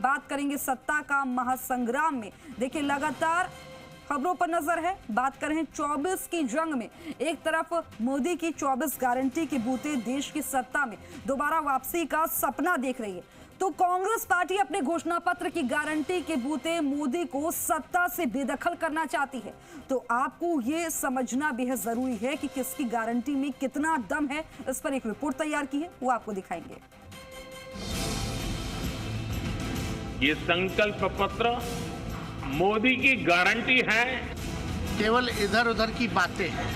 बात करेंगे सत्ता का महासंग्राम में। देखिए लगातार खबरों पर नजर है। बात करें 24 की जंग में, एक तरफ मोदी की 24 गारंटी के बूते देश की सत्ता में दोबारा वापसी का सपना देख रही है, तो कांग्रेस पार्टी अपने घोषणा पत्र की गारंटी के बूते मोदी को सत्ता से बेदखल करना चाहती है। तो आपको ये समझना बेहद जरूरी है कि किसकी गारंटी में कितना दम है। इस पर एक रिपोर्ट तैयार की है, वो आपको दिखाएंगे। ये संकल्प पत्र मोदी की गारंटी है, केवल इधर उधर की बातें हैं।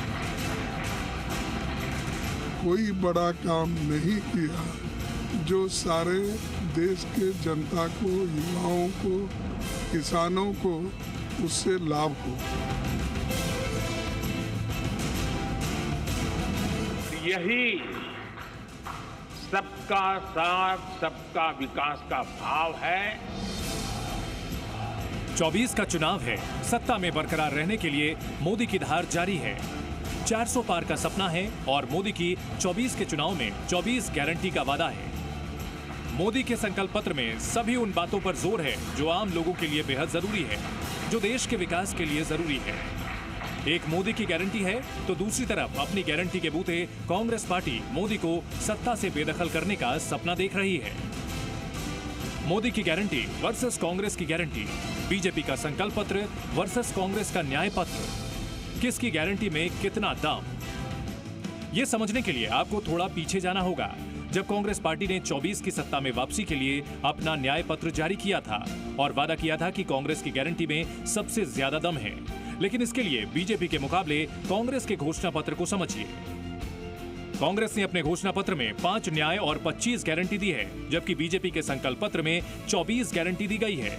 कोई बड़ा काम नहीं किया जो सारे देश के जनता को, युवाओं को, किसानों को उससे लाभ हो। यही सबका साथ सबका विकास का भाव है। 24 का चुनाव है, सत्ता में बरकरार रहने के लिए मोदी की धार जारी है। 400 पार का सपना है और मोदी की 24 के चुनाव में 24 गारंटी का वादा है। मोदी के संकल्प पत्र में सभी उन बातों पर जोर है जो आम लोगों के लिए बेहद जरूरी है, जो देश के विकास के लिए जरूरी है। एक मोदी की गारंटी है तो दूसरी तरफ अपनी गारंटी के बूते कांग्रेस पार्टी मोदी को सत्ता से बेदखल करने का सपना देख रही है। मोदी की गारंटी वर्सेस कांग्रेस की गारंटी, बीजेपी का संकल्प पत्र वर्सेस कांग्रेस का न्याय पत्र, किसकी गारंटी में कितना दम? ये समझने के लिए आपको थोड़ा पीछे जाना होगा, जब कांग्रेस पार्टी ने 24 की सत्ता में वापसी के लिए अपना न्याय पत्र जारी किया था और वादा किया था कि कांग्रेस की गारंटी में सबसे ज्यादा दम है। लेकिन इसके लिए बीजेपी के मुकाबले कांग्रेस के घोषणा पत्र को समझिए। कांग्रेस ने अपने घोषणा पत्र में 5 न्याय और 25 गारंटी दी है, जबकि बीजेपी के संकल्प पत्र में 24 गारंटी दी गई है।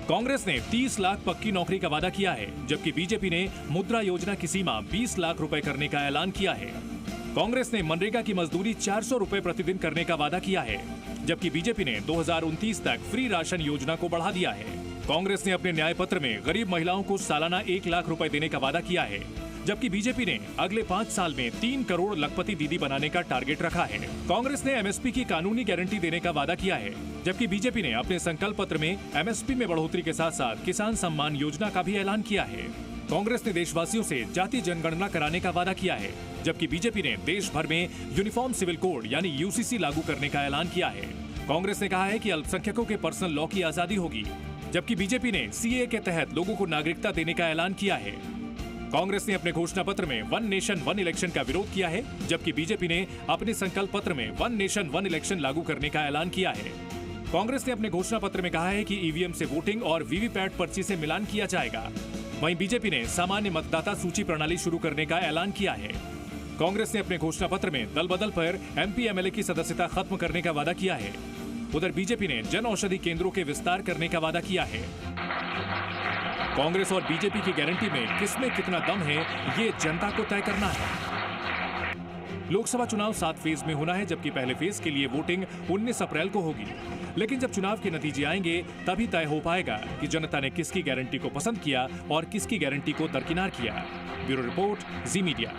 कांग्रेस ने 30 लाख पक्की नौकरी का वादा किया है, जबकि बीजेपी ने मुद्रा योजना की सीमा 20 लाख रुपए करने का ऐलान किया है। कांग्रेस ने मनरेगा की मजदूरी 400 रुपए प्रतिदिन करने का वादा किया है, जबकि बीजेपी ने 2029 तक फ्री राशन योजना को बढ़ा दिया है। कांग्रेस ने अपने न्याय पत्र में गरीब महिलाओं को सालाना 1 लाख रुपए देने का वादा किया है, जबकि बीजेपी ने अगले 5 साल में 3 करोड़ लखपति दीदी बनाने का टारगेट रखा है। कांग्रेस ने एमएसपी की कानूनी गारंटी देने का वादा किया है, जबकि बीजेपी ने अपने संकल्प पत्र में एमएसपी में बढ़ोतरी के साथ साथ किसान सम्मान योजना का भी ऐलान किया है। कांग्रेस ने देशवासियों से जाति जनगणना कराने का वादा किया है, जबकि बीजेपी ने देश भर में यूनिफॉर्म सिविल कोड यानी यूसीसी लागू करने का ऐलान किया है। कांग्रेस ने कहा है कि अल्पसंख्यकों के पर्सनल लॉ की आजादी होगी, जबकि बीजेपी ने सीए के तहत लोगों को नागरिकता देने का ऐलान किया है। कांग्रेस ने अपने घोषणा पत्र में 1 नेशन 1 इलेक्शन का विरोध किया है, जबकि बीजेपी ने अपने संकल्प पत्र में 1 नेशन 1 इलेक्शन लागू करने का ऐलान किया है। कांग्रेस ने अपने घोषणा पत्र में कहा है कि ईवीएम से वोटिंग और वीवीपैट पर्ची से मिलान किया जाएगा। वहीं बीजेपी ने सामान्य मतदाता सूची प्रणाली शुरू करने का ऐलान किया है। कांग्रेस ने अपने घोषणा पत्र में दल बदल पर एमपी एमएलए की सदस्यता खत्म करने का वादा किया है। उधर बीजेपी ने जन औषधि केंद्रों के विस्तार करने का वादा किया है। कांग्रेस और बीजेपी की गारंटी में किसमें कितना दम है, ये जनता को तय करना है। लोकसभा चुनाव 7 फेज में होना है, जबकि पहले फेज के लिए वोटिंग 19 अप्रैल को होगी। लेकिन जब चुनाव के नतीजे आएंगे तभी तय हो पाएगा कि जनता ने किसकी गारंटी को पसंद किया और किसकी गारंटी को दरकिनार किया। ब्यूरो रिपोर्ट, जी मीडिया।